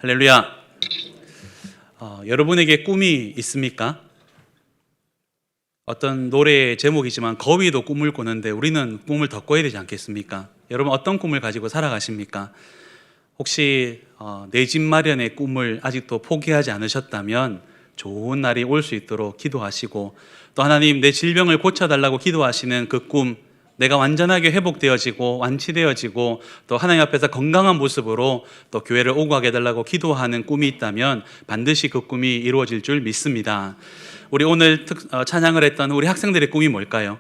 할렐루야. 여러분에게 꿈이 있습니까? 어떤 노래의 제목이지만 거위도 꿈을 꾸는데 우리는 꿈을 더 꿔야 되지 않겠습니까? 여러분 어떤 꿈을 가지고 살아가십니까? 혹시 내 집 마련의 꿈을 아직도 포기하지 않으셨다면 좋은 날이 올 수 있도록 기도하시고, 또 하나님 내 질병을 고쳐달라고 기도하시는 그 꿈, 내가 완전하게 회복되어지고 완치되어지고 또 하나님 앞에서 건강한 모습으로 또 교회를 오고 가게 해달라고 기도하는 꿈이 있다면 반드시 그 꿈이 이루어질 줄 믿습니다. 우리 오늘 찬양을 했던 우리 학생들의 꿈이 뭘까요?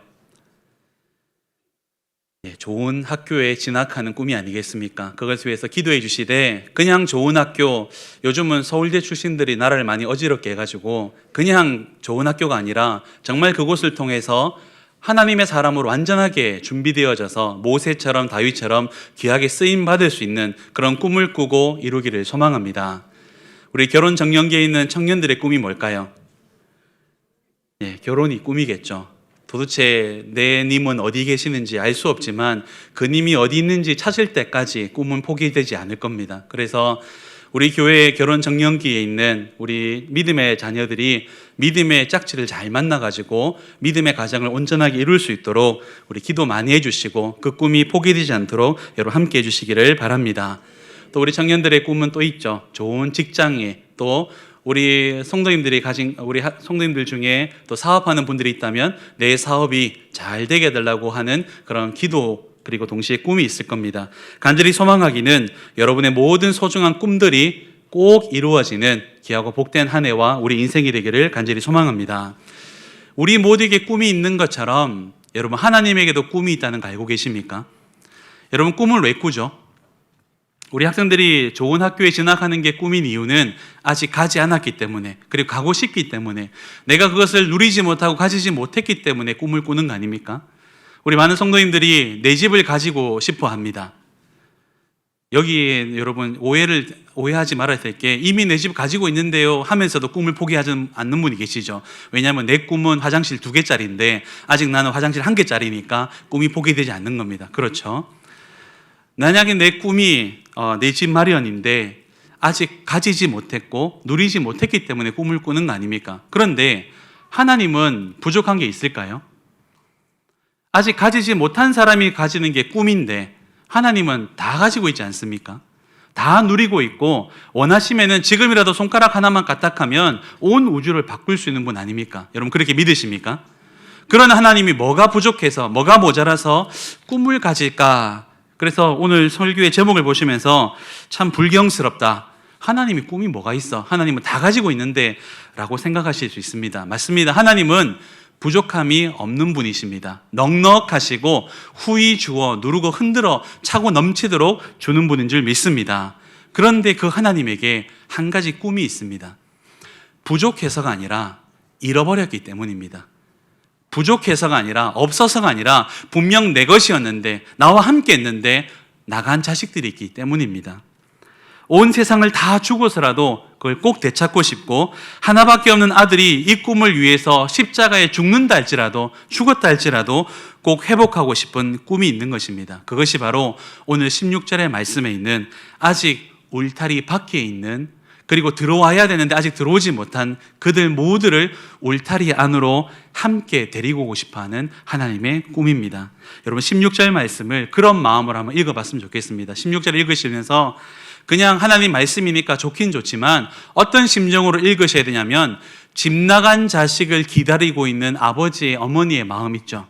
좋은 학교에 진학하는 꿈이 아니겠습니까? 그것을 위해서 기도해 주시되, 그냥 좋은 학교, 요즘은 서울대 출신들이 나라를 많이 어지럽게 해가지고 그냥 좋은 학교가 아니라 정말 그곳을 통해서 하나님의 사람으로 완전하게 준비되어져서 모세처럼 다윗처럼 귀하게 쓰임받을 수 있는 그런 꿈을 꾸고 이루기를 소망합니다. 우리 결혼 정년기에 있는 청년들의 꿈이 뭘까요? 결혼이 꿈이겠죠. 도대체 내 님은 어디 계시는지 알 수 없지만 그 님이 어디 있는지 찾을 때까지 꿈은 포기되지 않을 겁니다. 그래서 우리 교회의 결혼 정년기에 있는 우리 믿음의 자녀들이 믿음의 짝지를 잘 만나가지고 믿음의 가정을 온전하게 이룰 수 있도록 우리 기도 많이 해주시고 그 꿈이 포기되지 않도록 여러분 함께 해주시기를 바랍니다. 또 우리 청년들의 꿈은 또 있죠. 좋은 직장에, 또 우리 성도님들이 가진 우리 성도님들 중에 또 사업하는 분들이 있다면 내 사업이 잘 되게 해달라고 하는 그런 기도, 그리고 동시에 꿈이 있을 겁니다. 간절히 소망하기는 여러분의 모든 소중한 꿈들이 꼭 이루어지는 귀하고 복된 한 해와 우리 인생이 되기를 간절히 소망합니다. 우리 모두에게 꿈이 있는 것처럼 여러분 하나님에게도 꿈이 있다는 거 알고 계십니까? 여러분 꿈을 왜 꾸죠? 우리 학생들이 좋은 학교에 진학하는 게 꿈인 이유는 아직 가지 않았기 때문에, 그리고 가고 싶기 때문에, 내가 그것을 누리지 못하고 가지지 못했기 때문에 꿈을 꾸는 거 아닙니까? 우리 많은 성도님들이 내 집을 가지고 싶어 합니다. 여기에 여러분 오해하지 말아야 될 게, 이미 내 집 가지고 있는데요 하면서도 꿈을 포기하지 않는 분이 계시죠. 왜냐하면 내 꿈은 화장실 2개짜리인데 아직 나는 화장실 1개짜리니까 꿈이 포기되지 않는 겁니다. 그렇죠? 만약에 내 꿈이 내 집 마련인데 아직 가지지 못했고 누리지 못했기 때문에 꿈을 꾸는 거 아닙니까? 그런데 하나님은 부족한 게 있을까요? 아직 가지지 못한 사람이 가지는 게 꿈인데 하나님은 다 가지고 있지 않습니까? 다 누리고 있고 원하시면은 지금이라도 손가락 하나만 까딱하면 온 우주를 바꿀 수 있는 분 아닙니까? 여러분 그렇게 믿으십니까? 그러나 하나님이 뭐가 부족해서, 뭐가 모자라서 꿈을 가질까? 그래서 오늘 설교의 제목을 보시면서 참 불경스럽다. 하나님이 꿈이 뭐가 있어? 하나님은 다 가지고 있는데 라고 생각하실 수 있습니다. 맞습니다. 하나님은 부족함이 없는 분이십니다. 넉넉하시고 후히 주어 누르고 흔들어 차고 넘치도록 주는 분인 줄 믿습니다. 그런데 그 하나님에게 한 가지 꿈이 있습니다. 부족해서가 아니라 잃어버렸기 때문입니다. 부족해서가 아니라, 없어서가 아니라 분명 내 것이었는데, 나와 함께 했는데 나간 자식들이 있기 때문입니다. 온 세상을 다 주고서라도 그걸 꼭 되찾고 싶고, 하나밖에 없는 아들이 이 꿈을 위해서 십자가에 죽는다 할지라도, 죽었다 할지라도 꼭 회복하고 싶은 꿈이 있는 것입니다. 그것이 바로 오늘 16절의 말씀에 있는 아직 울타리 밖에 있는, 그리고 들어와야 되는데 아직 들어오지 못한 그들 모두를 울타리 안으로 함께 데리고 오고 싶어하는 하나님의 꿈입니다. 여러분 16절 말씀을 그런 마음으로 한번 읽어봤으면 좋겠습니다. 16절 읽으시면서 그냥 하나님 말씀이니까 좋긴 좋지만 어떤 심정으로 읽으셔야 되냐면, 집 나간 자식을 기다리고 있는 아버지의, 어머니의 마음 있죠.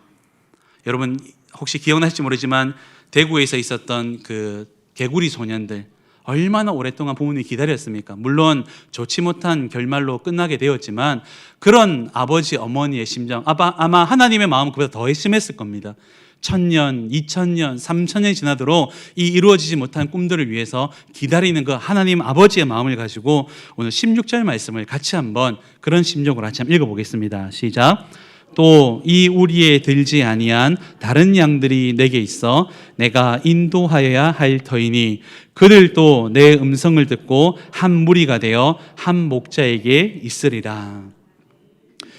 여러분 혹시 기억나실지 모르지만 대구에서 있었던 그 개구리 소년들, 얼마나 오랫동안 부모님이 기다렸습니까? 물론 좋지 못한 결말로 끝나게 되었지만 그런 아버지, 어머니의 심정, 아마 하나님의 마음은 그보다 더 심했을 겁니다. 1000년, 2000년, 3000년이 지나도록 이 이루어지지 못한 꿈들을 위해서 기다리는 그 하나님 아버지의 마음을 가지고 오늘 16절 말씀을 같이 한번 그런 심정으로 같이 한번 읽어보겠습니다. 시작. 또 이 우리에 들지 아니한 다른 양들이 내게 있어 내가 인도하여야 할 터이니 그들도 내 음성을 듣고 한 무리가 되어 한 목자에게 있으리라.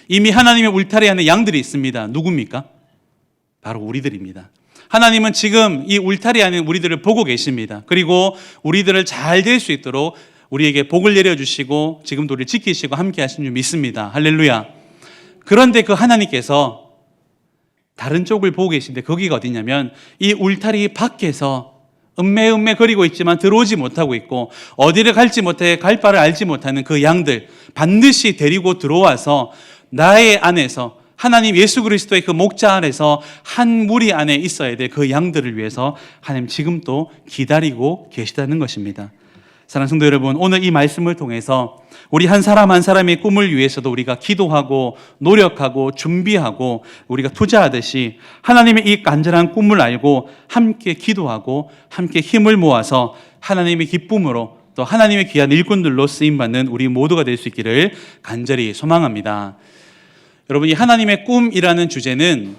이미 하나님의 울타리 안에 양들이 있습니다. 누굽니까? 바로 우리들입니다. 하나님은 지금 이 울타리 안에 우리들을 보고 계십니다. 그리고 우리들을 잘 될 수 있도록 우리에게 복을 내려주시고 지금도 우리를 지키시고 함께 하신 줄 믿습니다. 할렐루야. 그런데 그 하나님께서 다른 쪽을 보고 계신데 거기가 어디냐면 이 울타리 밖에서 음매음매 거리고 있지만 들어오지 못하고 있고 어디를 갈지 못해 갈 바를 알지 못하는 그 양들 반드시 데리고 들어와서 나의 안에서 하나님 예수 그리스도의 그 목자 안에서 한 무리 안에 있어야 될 그 양들을 위해서 하나님 지금도 기다리고 계시다는 것입니다. 사랑하는 성도 여러분, 오늘 이 말씀을 통해서 우리 한 사람 한 사람의 꿈을 위해서도 우리가 기도하고 노력하고 준비하고 우리가 투자하듯이 하나님의 이 간절한 꿈을 알고 함께 기도하고 함께 힘을 모아서 하나님의 기쁨으로 또 하나님의 귀한 일꾼들로 쓰임받는 우리 모두가 될 수 있기를 간절히 소망합니다. 여러분, 이 하나님의 꿈이라는 주제는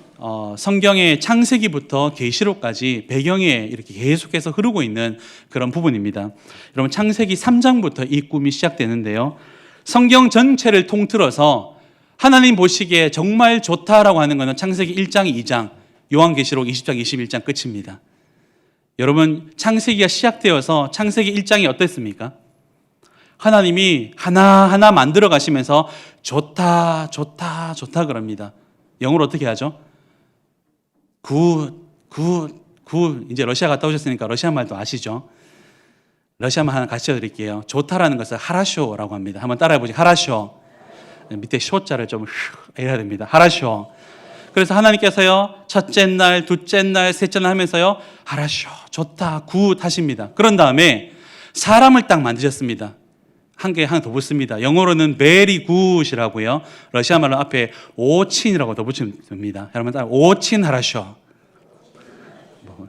성경의 창세기부터 계시록까지 배경에 이렇게 계속해서 흐르고 있는 그런 부분입니다. 여러분, 창세기 3장부터 이 꿈이 시작되는데요. 성경 전체를 통틀어서 하나님 보시기에 정말 좋다라고 하는 것은 창세기 1장, 2장, 요한계시록 20장, 21장 끝입니다. 여러분, 창세기가 시작되어서 창세기 1장이 어땠습니까? 하나님이 하나하나 만들어 가시면서 좋다, 좋다, 좋다 그럽니다. 영어로 어떻게 하죠? 굿. 이제 러시아 갔다 오셨으니까 러시아 말도 아시죠? 러시아 말 하나 가르쳐 드릴게요. 좋다라는 것을 하라쇼라고 합니다. 한번 따라해 보시죠. 하라쇼. 밑에 쇼자를 좀 해야 됩니다. 하라쇼. 그래서 하나님께서요, 첫째 날, 둘째 날, 셋째 날 하면서요, 하라쇼, 좋다, 굿 하십니다. 그런 다음에 사람을 딱 만드셨습니다. 한 개 하나 더 붙습니다. 영어로는 very good이라고요. 러시아 말로 앞에 오친이라고 더 붙입니다. 여러분 따라 오친 하라쇼.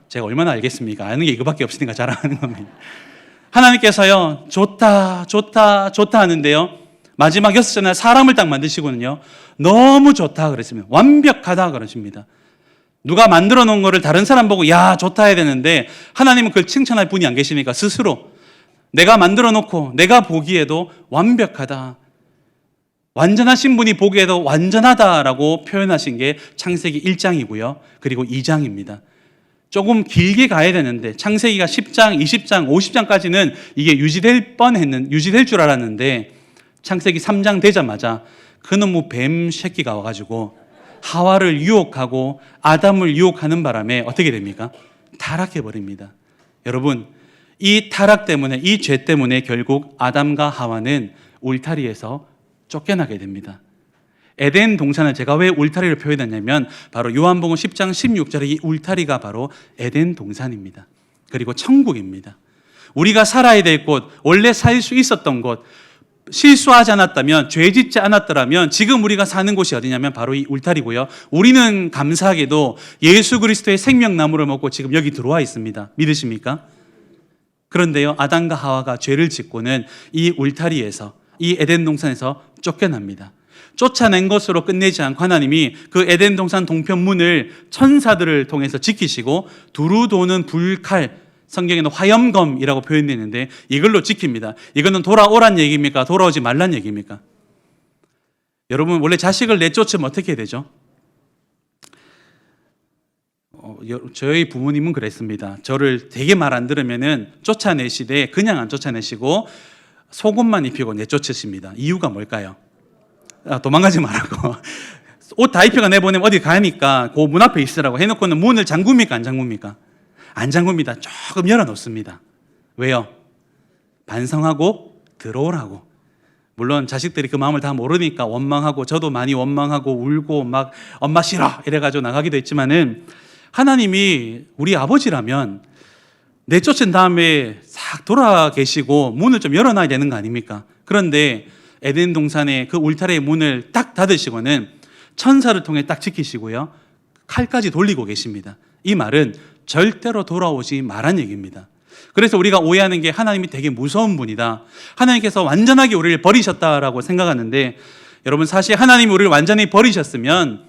제가 얼마나 알겠습니까? 아는 게 이거밖에 없으니까 잘 아는 겁니다. 하나님께서요, 좋다, 좋다, 좋다 하는데요. 마지막 6째 날 사람을 딱 만드시고는요, 너무 좋다 그랬습니다. 완벽하다 그러십니다. 누가 만들어 놓은 거를 다른 사람 보고 야, 좋다 해야 되는데 하나님은 그걸 칭찬할 분이 안 계시니까 스스로 내가 만들어 놓고 내가 보기에도 완벽하다, 완전하신 분이 보기에도 완전하다라고 표현하신 게 창세기 1장이고요. 그리고 2장입니다. 조금 길게 가야 되는데 창세기가 10장, 20장, 50장까지는 이게 유지될 줄 알았는데 창세기 3장 되자마자 그놈의 뱀 새끼가 와가지고 하와를 유혹하고 아담을 유혹하는 바람에 어떻게 됩니까? 타락해버립니다. 여러분, 이 타락 때문에, 이 죄 때문에 결국 아담과 하와는 울타리에서 쫓겨나게 됩니다. 에덴 동산을 제가 왜 울타리를 표현했냐면 바로 요한복음 10장 16절의 이 울타리가 바로 에덴 동산입니다. 그리고 천국입니다. 우리가 살아야 될 곳, 원래 살 수 있었던 곳, 실수하지 않았다면, 죄 짓지 않았더라면 지금 우리가 사는 곳이 어디냐면 바로 이 울타리고요. 우리는 감사하게도 예수 그리스도의 생명나무를 먹고 지금 여기 들어와 있습니다. 믿으십니까? 그런데요, 아담과 하와가 죄를 짓고는 이 울타리에서, 이 에덴 동산에서 쫓겨납니다. 쫓아낸 것으로 끝내지 않고 하나님이 그 에덴 동산 동편 문을 천사들을 통해서 지키시고 두루 도는 불칼, 성경에는 화염검이라고 표현되는데 이걸로 지킵니다. 이거는 돌아오란 얘기입니까? 돌아오지 말란 얘기입니까? 여러분, 원래 자식을 내쫓으면 어떻게 되죠? 저희 부모님은 그랬습니다. 저를 되게 말 안 들으면은 쫓아내시되 그냥 안 쫓아내시고 속옷만 입히고 내쫓으십니다. 이유가 뭘까요? 도망가지 말라고. 옷 다 입혀가 내보내면 어디 가니까 그 문 앞에 있으라고 해놓고는 문을 잠굽니까? 안 잠굽니까? 안 잠굽니다. 조금 열어놓습니다. 왜요? 반성하고 들어오라고. 물론 자식들이 그 마음을 다 모르니까 원망하고, 저도 많이 원망하고 울고 막 엄마 싫어 이래가지고 나가기도 했지만은, 하나님이 우리 아버지라면 내쫓은 다음에 싹 돌아 계시고 문을 좀 열어놔야 되는 거 아닙니까? 그런데 에덴 동산의 그 울타리의 문을 딱 닫으시고는 천사를 통해 딱 지키시고요, 칼까지 돌리고 계십니다. 이 말은 절대로 돌아오지 말란 얘기입니다. 그래서 우리가 오해하는 게 하나님이 되게 무서운 분이다, 하나님께서 완전하게 우리를 버리셨다라고 생각하는데, 여러분, 사실 하나님이 우리를 완전히 버리셨으면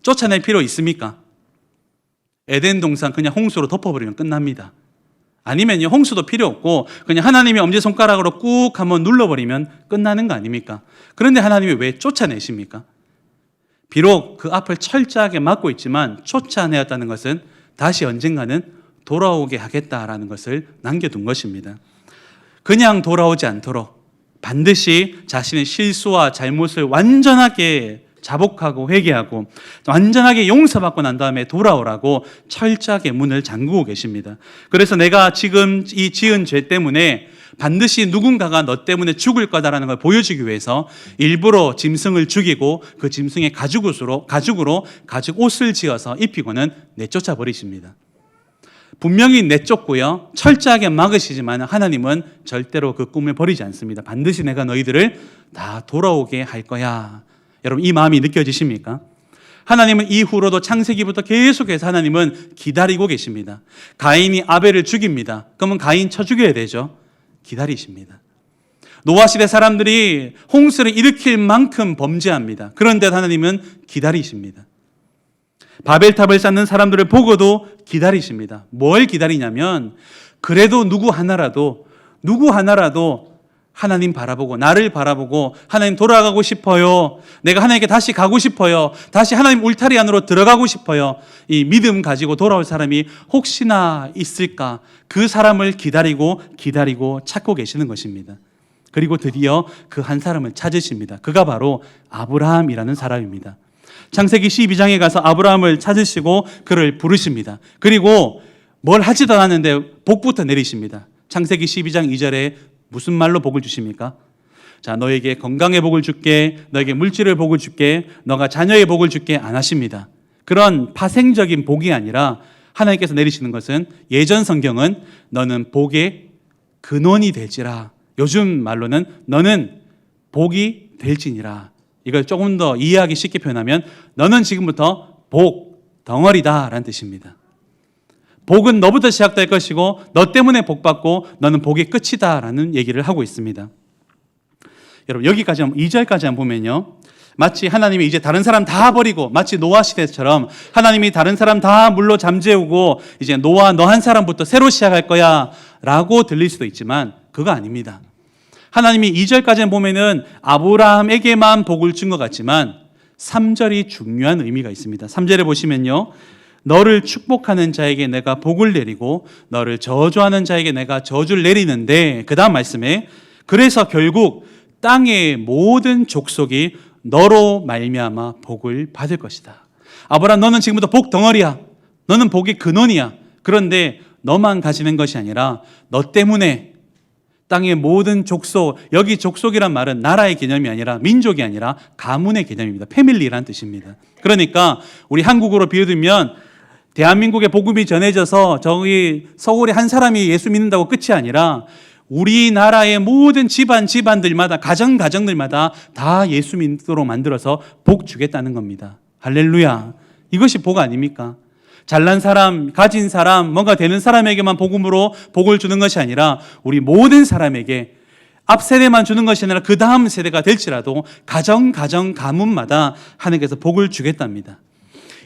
쫓아낼 필요 있습니까? 에덴 동산 그냥 홍수로 덮어버리면 끝납니다. 아니면요, 홍수도 필요 없고 그냥 하나님의 엄지손가락으로 꾹 한번 눌러버리면 끝나는 거 아닙니까? 그런데 하나님이 왜 쫓아내십니까? 비록 그 앞을 철저하게 막고 있지만 쫓아내었다는 것은 다시 언젠가는 돌아오게 하겠다라는 것을 남겨둔 것입니다. 그냥 돌아오지 않도록 반드시 자신의 실수와 잘못을 완전하게 자복하고 회개하고 완전하게 용서받고 난 다음에 돌아오라고 철저하게 문을 잠그고 계십니다. 그래서 내가 지금 이 지은 죄 때문에 반드시 누군가가 너 때문에 죽을 거다라는 걸 보여주기 위해서 일부러 짐승을 죽이고 그 짐승의 가죽으로 가죽 옷을 지어서 입히고는 내쫓아 버리십니다. 분명히 내쫓고요, 철저하게 막으시지만 하나님은 절대로 그 꿈을 버리지 않습니다. 반드시 내가 너희들을 다 돌아오게 할 거야. 여러분, 이 마음이 느껴지십니까? 하나님은 이후로도 창세기부터 계속해서 하나님은 기다리고 계십니다. 가인이 아벨을 죽입니다. 그러면 가인 쳐 죽여야 되죠. 기다리십니다. 노아 시대 사람들이 홍수를 일으킬 만큼 범죄합니다. 그런데 하나님은 기다리십니다. 바벨탑을 쌓는 사람들을 보고도 기다리십니다. 뭘 기다리냐면 그래도 누구 하나라도 하나님 바라보고 나를 바라보고 하나님 돌아가고 싶어요. 내가 하나님께 다시 가고 싶어요. 다시 하나님 울타리 안으로 들어가고 싶어요. 이 믿음 가지고 돌아올 사람이 혹시나 있을까? 그 사람을 기다리고 찾고 계시는 것입니다. 그리고 드디어 그 한 사람을 찾으십니다. 그가 바로 아브라함이라는 사람입니다. 창세기 12장에 가서 아브라함을 찾으시고 그를 부르십니다. 그리고 뭘 하지도 않았는데 복부터 내리십니다. 창세기 12장 2절에 무슨 말로 복을 주십니까? 자, 너에게 건강의 복을 줄게, 너에게 물질의 복을 줄게, 너가 자녀의 복을 줄게 안 하십니다. 그런 파생적인 복이 아니라 하나님께서 내리시는 것은 예전 성경은 너는 복의 근원이 될지라, 요즘 말로는 너는 복이 될지니라. 이걸 조금 더 이해하기 쉽게 표현하면 너는 지금부터 복 덩어리다라는 뜻입니다. 복은 너부터 시작될 것이고 너 때문에 복 받고 너는 복의 끝이다라는 얘기를 하고 있습니다. 여러분, 여기까지 2절까지 한번 보면요, 마치 하나님이 이제 다른 사람 다 버리고 마치 노아 시대처럼 하나님이 다른 사람 다 물로 잠재우고 이제 노아 너 한 사람부터 새로 시작할 거야 라고 들릴 수도 있지만 그거 아닙니다. 하나님이 2절까지 보면은 아브라함에게만 복을 준 것 같지만 3절이 중요한 의미가 있습니다. 3절에 보시면요, 너를 축복하는 자에게 내가 복을 내리고 너를 저주하는 자에게 내가 저주를 내리는데, 그 다음 말씀에 그래서 결국 땅의 모든 족속이 너로 말미암아 복을 받을 것이다. 아브라함, 너는 지금부터 복 덩어리야. 너는 복의 근원이야. 그런데 너만 가지는 것이 아니라 너 때문에 땅의 모든 족속, 여기 족속이란 말은 나라의 개념이 아니라 민족이 아니라 가문의 개념입니다. 패밀리라는 뜻입니다. 그러니까 우리 한국으로 비유들면 대한민국에 복음이 전해져서 저기 서울에 한 사람이 예수 믿는다고 끝이 아니라 우리나라의 모든 집안들마다 가정들마다 다 예수 믿도록 만들어서 복 주겠다는 겁니다. 할렐루야. 이것이 복 아닙니까? 잘난 사람, 가진 사람, 뭔가 되는 사람에게만 복음으로 복을 주는 것이 아니라 우리 모든 사람에게 앞 세대만 주는 것이 아니라 그 다음 세대가 될지라도 가문마다 하나님께서 복을 주겠답니다.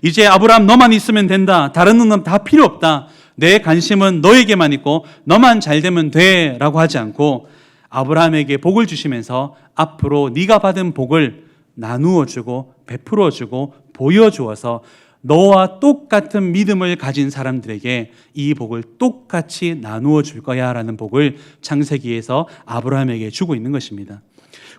이제 아브라함 너만 있으면 된다. 다른 놈 다 필요 없다. 내 관심은 너에게만 있고 너만 잘 되면 돼 라고 하지 않고 아브라함에게 복을 주시면서 앞으로 네가 받은 복을 나누어 주고 베풀어 주고 보여주어서 너와 똑같은 믿음을 가진 사람들에게 이 복을 똑같이 나누어 줄 거야 라는 복을 창세기에서 아브라함에게 주고 있는 것입니다.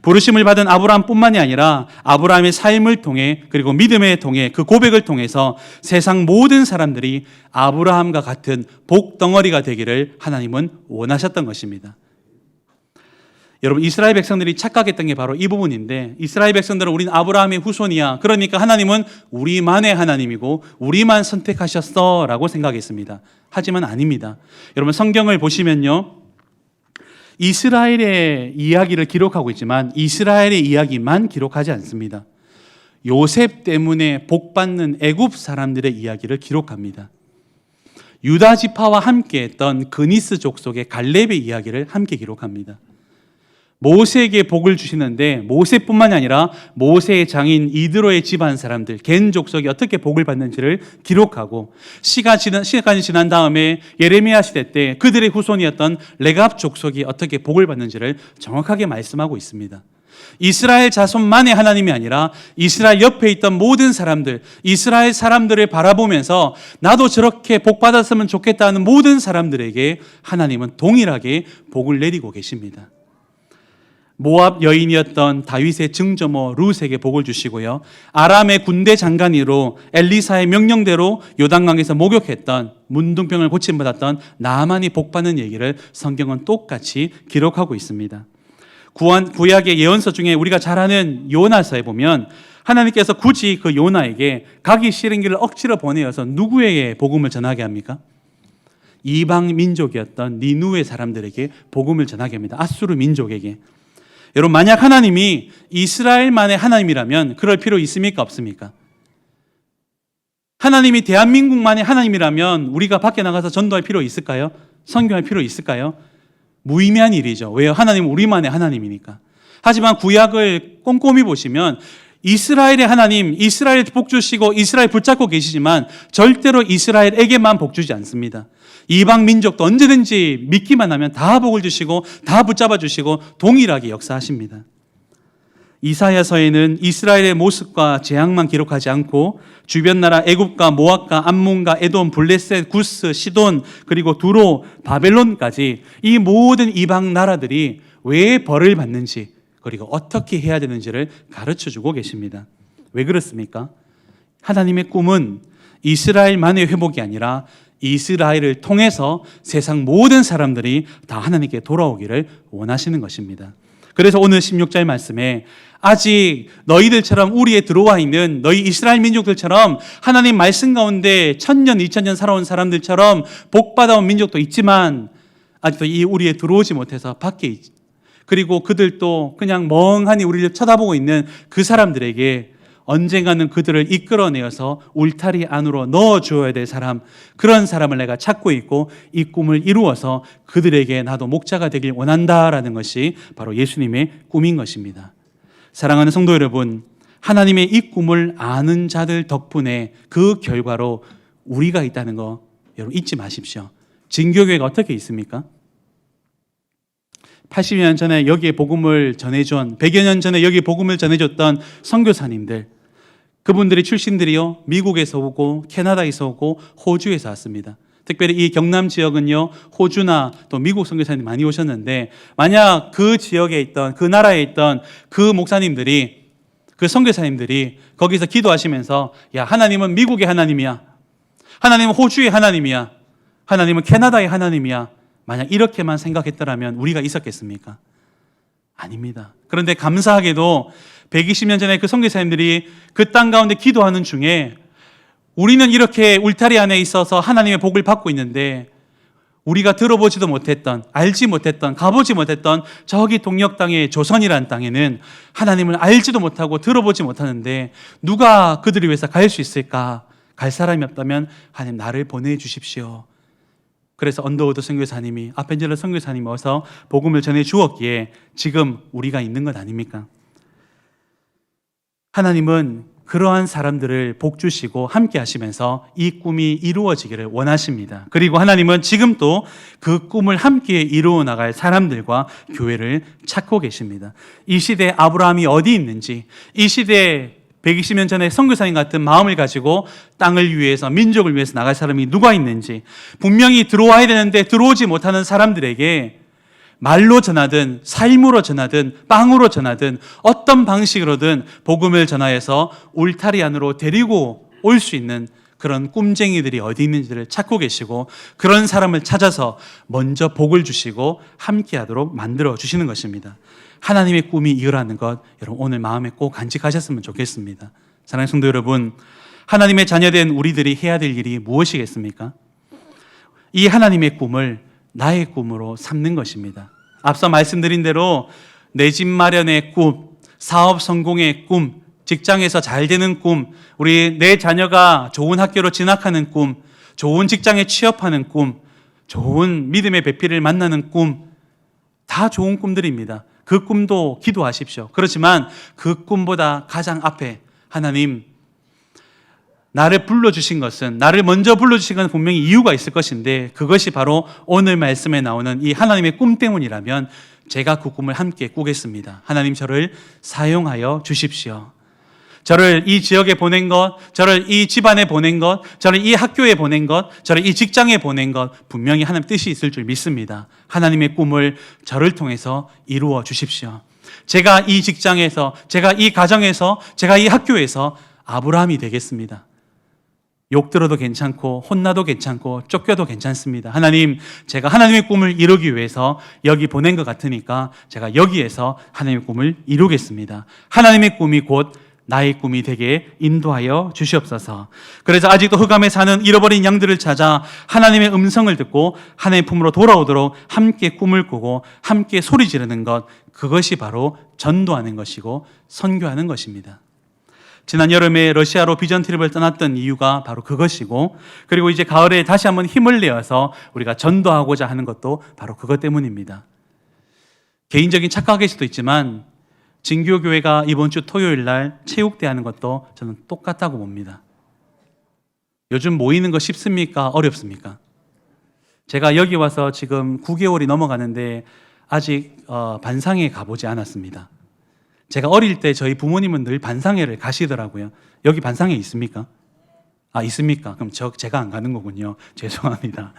부르심을 받은 아브라함뿐만이 아니라 아브라함의 삶을 통해 그리고 믿음의 통해 그 고백을 통해서 세상 모든 사람들이 아브라함과 같은 복덩어리가 되기를 하나님은 원하셨던 것입니다. 여러분, 이스라엘 백성들이 착각했던 게 바로 이 부분인데, 이스라엘 백성들은 우린 아브라함의 후손이야, 그러니까 하나님은 우리만의 하나님이고 우리만 선택하셨어 라고 생각했습니다. 하지만 아닙니다. 여러분, 성경을 보시면요, 이스라엘의 이야기를 기록하고 있지만 이스라엘의 이야기만 기록하지 않습니다. 요셉 때문에 복받는 애굽 사람들의 이야기를 기록합니다. 유다 지파와 함께했던 그니스 족속의 갈렙의 이야기를 함께 기록합니다. 모세에게 복을 주시는데 모세뿐만이 아니라 모세의 장인 이드로의 집안 사람들 겐 족속이 어떻게 복을 받는지를 기록하고, 시간이 지난 다음에 예레미야 시대 때 그들의 후손이었던 레갑 족속이 어떻게 복을 받는지를 정확하게 말씀하고 있습니다. 이스라엘 자손만의 하나님이 아니라 이스라엘 옆에 있던 모든 사람들, 이스라엘 사람들을 바라보면서 나도 저렇게 복 받았으면 좋겠다는 모든 사람들에게 하나님은 동일하게 복을 내리고 계십니다. 모압 여인이었던 다윗의 증조모 룻에게 복을 주시고요. 아람의 군대 장관으로 엘리사의 명령대로 요단강에서 목욕했던 문둥병을 고침받았던 나아만이 복받는 얘기를 성경은 똑같이 기록하고 있습니다. 구약의 예언서 중에 우리가 잘 아는 요나서에 보면 하나님께서 굳이 그 요나에게 가기 싫은 길을 억지로 보내어서 누구에게 복음을 전하게 합니까? 이방 민족이었던 니누의 사람들에게 복음을 전하게 합니다. 아수르 민족에게. 여러분, 만약 하나님이 이스라엘만의 하나님이라면 그럴 필요 있습니까? 없습니까? 하나님이 대한민국만의 하나님이라면 우리가 밖에 나가서 전도할 필요 있을까요? 선교할 필요 있을까요? 무의미한 일이죠. 왜요? 하나님은 우리만의 하나님이니까. 하지만 구약을 꼼꼼히 보시면 이스라엘의 하나님, 이스라엘 복 주시고 이스라엘 붙잡고 계시지만 절대로 이스라엘에게만 복 주지 않습니다. 이방 민족도 언제든지 믿기만 하면 다 복을 주시고 다 붙잡아 주시고 동일하게 역사하십니다. 이사야서에는 이스라엘의 모습과 재앙만 기록하지 않고 주변 나라 애굽과 모압과 암몬과 에돔, 블레셋, 구스, 시돈, 그리고 두로, 바벨론까지 이 모든 이방 나라들이 왜 벌을 받는지 그리고 어떻게 해야 되는지를 가르쳐주고 계십니다. 왜 그렇습니까? 하나님의 꿈은 이스라엘만의 회복이 아니라 이스라엘을 통해서 세상 모든 사람들이 다 하나님께 돌아오기를 원하시는 것입니다. 그래서 오늘 16절 말씀에 아직 너희들처럼 우리에 들어와 있는 너희 이스라엘 민족들처럼 하나님 말씀 가운데 1000년, 2000년 살아온 사람들처럼 복받아온 민족도 있지만 아직도 이 우리에 들어오지 못해서 밖에 있지. 그리고 그들도 그냥 멍하니 우리를 쳐다보고 있는 그 사람들에게 언젠가는 그들을 이끌어내어서 울타리 안으로 넣어주어야 될 사람, 그런 사람을 내가 찾고 있고 이 꿈을 이루어서 그들에게 나도 목자가 되길 원한다라는 것이 바로 예수님의 꿈인 것입니다. 사랑하는 성도 여러분, 하나님의 이 꿈을 아는 자들 덕분에 그 결과로 우리가 있다는 거 여러분 잊지 마십시오. 진교교회가 어떻게 있습니까? 80년 전에 여기에 복음을 전해준 100여 년 전에 여기에 복음을 전해줬던 선교사님들, 그분들의 출신들이요 미국에서 오고 캐나다에서 오고 호주에서 왔습니다. 특별히 이 경남 지역은요 호주나 또 미국 선교사님 많이 오셨는데, 만약 그 지역에 있던 그 나라에 있던 그 목사님들이, 그 선교사님들이 거기서 기도하시면서 야, 하나님은 미국의 하나님이야, 하나님은 호주의 하나님이야, 하나님은 캐나다의 하나님이야, 만약 이렇게만 생각했더라면 우리가 있었겠습니까? 아닙니다. 그런데 감사하게도 120년 전에 그 선교사님들이 그 땅 가운데 기도하는 중에 우리는 이렇게 울타리 안에 있어서 하나님의 복을 받고 있는데 우리가 들어보지도 못했던, 알지 못했던, 가보지 못했던 저기 동역 땅의 조선이라는 땅에는 하나님을 알지도 못하고 들어보지 못하는데 누가 그들을 위해서 갈 수 있을까? 갈 사람이 없다면 하나님 나를 보내주십시오. 그래서 언더우드 선교사님이, 아펜젤러 선교사님이 와서 복음을 전해 주었기에 지금 우리가 있는 것 아닙니까? 하나님은 그러한 사람들을 복 주시고 함께 하시면서 이 꿈이 이루어지기를 원하십니다. 그리고 하나님은 지금도 그 꿈을 함께 이루어 나갈 사람들과 교회를 찾고 계십니다. 이 시대에 아브라함이 어디 있는지, 이 시대에 120년 전에 선교사님 같은 마음을 가지고 땅을 위해서, 민족을 위해서 나갈 사람이 누가 있는지, 분명히 들어와야 되는데 들어오지 못하는 사람들에게 말로 전하든 삶으로 전하든 빵으로 전하든 어떤 방식으로든 복음을 전하여서 울타리 안으로 데리고 올 수 있는 그런 꿈쟁이들이 어디 있는지를 찾고 계시고, 그런 사람을 찾아서 먼저 복을 주시고 함께 하도록 만들어 주시는 것입니다. 하나님의 꿈이 이거라는 것 여러분 오늘 마음에 꼭 간직하셨으면 좋겠습니다. 사랑하는 성도 여러분, 하나님의 자녀된 우리들이 해야 될 일이 무엇이겠습니까? 이 하나님의 꿈을 나의 꿈으로 삼는 것입니다. 앞서 말씀드린 대로 내 집 마련의 꿈, 사업 성공의 꿈, 직장에서 잘 되는 꿈, 우리 내 자녀가 좋은 학교로 진학하는 꿈, 좋은 직장에 취업하는 꿈, 좋은 믿음의 배필을 만나는 꿈, 다 좋은 꿈들입니다. 그 꿈도 기도하십시오. 그렇지만 그 꿈보다 가장 앞에 하나님, 나를 불러주신 것은, 나를 먼저 불러주신 것은 분명히 이유가 있을 것인데 그것이 바로 오늘 말씀에 나오는 이 하나님의 꿈 때문이라면 제가 그 꿈을 함께 꾸겠습니다. 하나님 저를 사용하여 주십시오. 저를 이 지역에 보낸 것, 저를 이 집안에 보낸 것, 저를 이 학교에 보낸 것, 저를 이 직장에 보낸 것 분명히 하나님 뜻이 있을 줄 믿습니다. 하나님의 꿈을 저를 통해서 이루어 주십시오. 제가 이 직장에서, 제가 이 가정에서, 제가 이 학교에서 아브라함이 되겠습니다. 욕 들어도 괜찮고 혼나도 괜찮고 쫓겨도 괜찮습니다. 하나님, 제가 하나님의 꿈을 이루기 위해서 여기 보낸 것 같으니까 제가 여기에서 하나님의 꿈을 이루겠습니다. 하나님의 꿈이 곧 나의 꿈이 되게 인도하여 주시옵소서. 그래서 아직도 흑암에 사는 잃어버린 양들을 찾아 하나님의 음성을 듣고 하나님의 품으로 돌아오도록 함께 꿈을 꾸고 함께 소리 지르는 것, 그것이 바로 전도하는 것이고 선교하는 것입니다. 지난 여름에 러시아로 비전 트립을 떠났던 이유가 바로 그것이고, 그리고 이제 가을에 다시 한번 힘을 내어서 우리가 전도하고자 하는 것도 바로 그것 때문입니다. 개인적인 착각일 수도 있지만 진교교회가 이번 주 토요일 날 체육대 하는 것도 저는 똑같다고 봅니다. 요즘 모이는 거 쉽습니까? 어렵습니까? 제가 여기 와서 지금 9개월이 넘어가는데 아직 반상회에 가보지 않았습니다. 제가 어릴 때 저희 부모님은 늘 반상회를 가시더라고요. 여기 반상회 있습니까? 아, 있습니까? 그럼 제가 안 가는 거군요. 죄송합니다.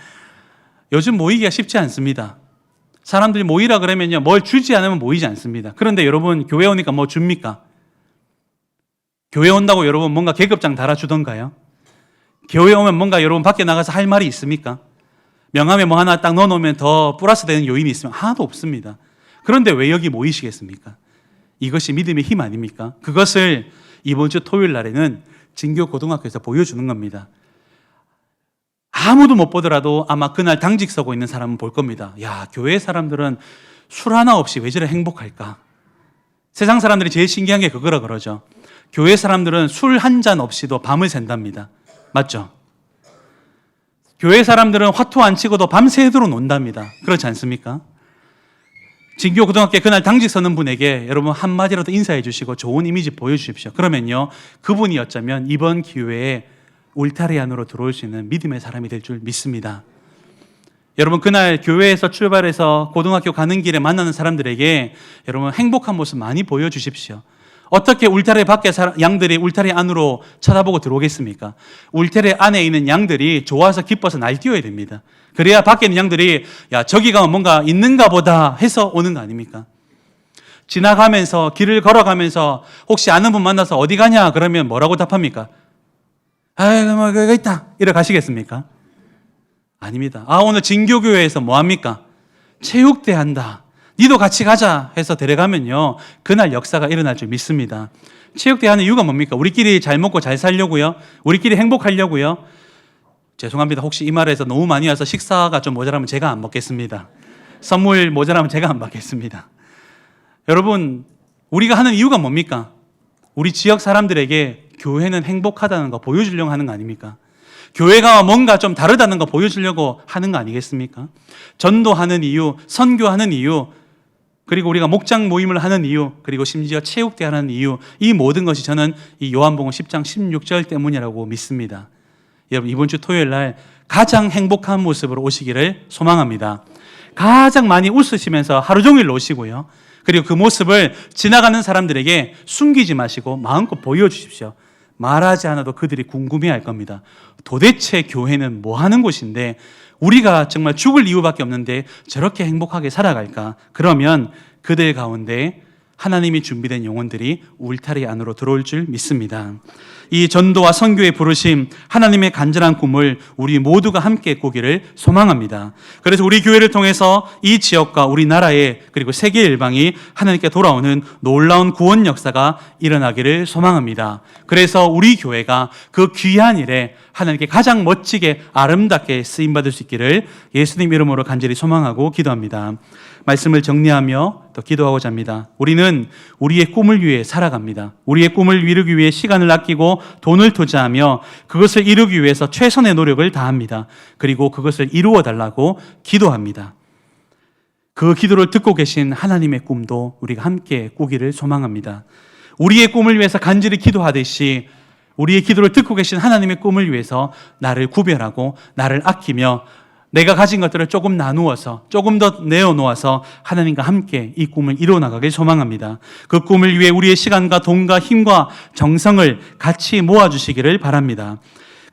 요즘 모이기가 쉽지 않습니다. 사람들이 모이라 그러면요, 뭘 주지 않으면 모이지 않습니다. 그런데 여러분, 교회 오니까 뭐 줍니까? 교회 온다고 여러분 뭔가 계급장 달아주던가요? 교회 오면 뭔가 여러분 밖에 나가서 할 말이 있습니까? 명함에 뭐 하나 딱 넣어놓으면 더 플러스 되는 요인이 있으면 하나도 없습니다. 그런데 왜 여기 모이시겠습니까? 이것이 믿음의 힘 아닙니까? 그것을 이번 주 토요일 날에는 진교고등학교에서 보여주는 겁니다. 아무도 못 보더라도 아마 그날 당직 서고 있는 사람은 볼 겁니다. 야, 교회 사람들은 술 하나 없이 왜 저래 행복할까? 세상 사람들이 제일 신기한 게 그거라 그러죠. 교회 사람들은 술 한 잔 없이도 밤을 샌답니다. 맞죠? 교회 사람들은 화투 안 치고도 밤새도록 논답니다. 그렇지 않습니까? 진교고등학교에 그날 당직 서는 분에게 여러분 한마디라도 인사해 주시고 좋은 이미지 보여주십시오. 그러면요, 그분이 어쩌면 이번 기회에 울타리 안으로 들어올 수 있는 믿음의 사람이 될 줄 믿습니다. 여러분, 그날 교회에서 출발해서 고등학교 가는 길에 만나는 사람들에게 여러분 행복한 모습 많이 보여주십시오. 어떻게 울타리 밖에 양들이 울타리 안으로 쳐다보고 들어오겠습니까? 울타리 안에 있는 양들이 좋아서 기뻐서 날뛰어야 됩니다. 그래야 밖에 있는 양들이 야, 저기 가면 뭔가 있는가 보다 해서 오는 거 아닙니까? 지나가면서 길을 걸어가면서 혹시 아는 분 만나서 어디 가냐 그러면 뭐라고 답합니까? 아이고 뭐 그거 있다 이래 가시겠습니까? 아닙니다. 아, 오늘 진교교회에서 뭐 합니까? 체육대 한다. 니도 같이 가자 해서 데려가면요, 그날 역사가 일어날 줄 믿습니다. 체육대 하는 이유가 뭡니까? 우리끼리 잘 먹고 잘 살려고요? 우리끼리 행복하려고요? 죄송합니다. 혹시 이 말에서 너무 많이 와서 식사가 좀 모자라면 제가 안 먹겠습니다. 선물 모자라면 제가 안 받겠습니다. 여러분, 우리가 하는 이유가 뭡니까? 우리 지역 사람들에게 교회는 행복하다는 거 보여주려고 하는 거 아닙니까? 교회가 뭔가 좀 다르다는 거 보여주려고 하는 거 아니겠습니까? 전도하는 이유, 선교하는 이유, 그리고 우리가 목장 모임을 하는 이유, 그리고 심지어 체육대 하는 이유, 이 모든 것이 저는 이 요한복음 10장 16절 때문이라고 믿습니다. 여러분, 이번 주 토요일 날 가장 행복한 모습으로 오시기를 소망합니다. 가장 많이 웃으시면서 하루 종일 오시고요. 그리고 그 모습을 지나가는 사람들에게 숨기지 마시고 마음껏 보여주십시오. 말하지 않아도 그들이 궁금해할 겁니다. 도대체 교회는 뭐 하는 곳인데 우리가 정말 죽을 이유밖에 없는데 저렇게 행복하게 살아갈까? 그러면 그들 가운데 하나님이 준비된 영혼들이 울타리 안으로 들어올 줄 믿습니다. 이 전도와 선교의 부르심, 하나님의 간절한 꿈을 우리 모두가 함께 꾸기를 소망합니다. 그래서 우리 교회를 통해서 이 지역과 우리나라에 그리고 세계 일방이 하나님께 돌아오는 놀라운 구원 역사가 일어나기를 소망합니다. 그래서 우리 교회가 그 귀한 일에 하나님께 가장 멋지게 아름답게 쓰임받을 수 있기를 예수님 이름으로 간절히 소망하고 기도합니다. 말씀을 정리하며 또 기도하고자 합니다. 우리는 우리의 꿈을 위해 살아갑니다. 우리의 꿈을 이루기 위해 시간을 아끼고 돈을 투자하며 그것을 이루기 위해서 최선의 노력을 다합니다. 그리고 그것을 이루어 달라고 기도합니다. 그 기도를 듣고 계신 하나님의 꿈도 우리가 함께 꾸기를 소망합니다. 우리의 꿈을 위해서 간절히 기도하듯이 우리의 기도를 듣고 계신 하나님의 꿈을 위해서 나를 구별하고 나를 아끼며 내가 가진 것들을 조금 나누어서 조금 더 내어놓아서 하나님과 함께 이 꿈을 이루어나가길 소망합니다. 그 꿈을 위해 우리의 시간과 돈과 힘과 정성을 같이 모아주시기를 바랍니다.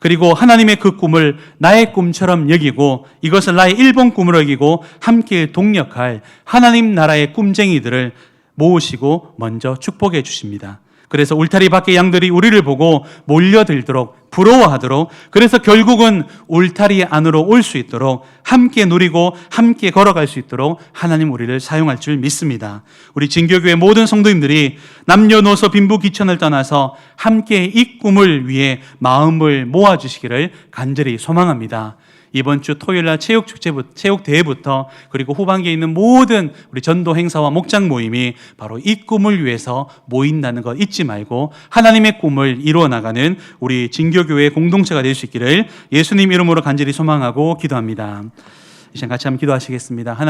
그리고 하나님의 그 꿈을 나의 꿈처럼 여기고 이것을 나의 1번 꿈으로 여기고 함께 동력할 하나님 나라의 꿈쟁이들을 모으시고 먼저 축복해 주십니다. 그래서 울타리 밖의 양들이 우리를 보고 몰려들도록 부러워하도록, 그래서 결국은 울타리 안으로 올 수 있도록, 함께 누리고 함께 걸어갈 수 있도록 하나님 우리를 사용할 줄 믿습니다. 우리 진교교회 모든 성도님들이 남녀노소 빈부귀천을 떠나서 함께 이 꿈을 위해 마음을 모아주시기를 간절히 소망합니다. 이번 주 토요일 날 체육대회부터 그리고 후반기에 있는 모든 우리 전도 행사와 목장 모임이 바로 이 꿈을 위해서 모인다는 것 잊지 말고 하나님의 꿈을 이루어 나가는 우리 진교교회 공동체가 될 수 있기를 예수님 이름으로 간절히 소망하고 기도합니다. 이 시간 같이 한번 기도하시겠습니다.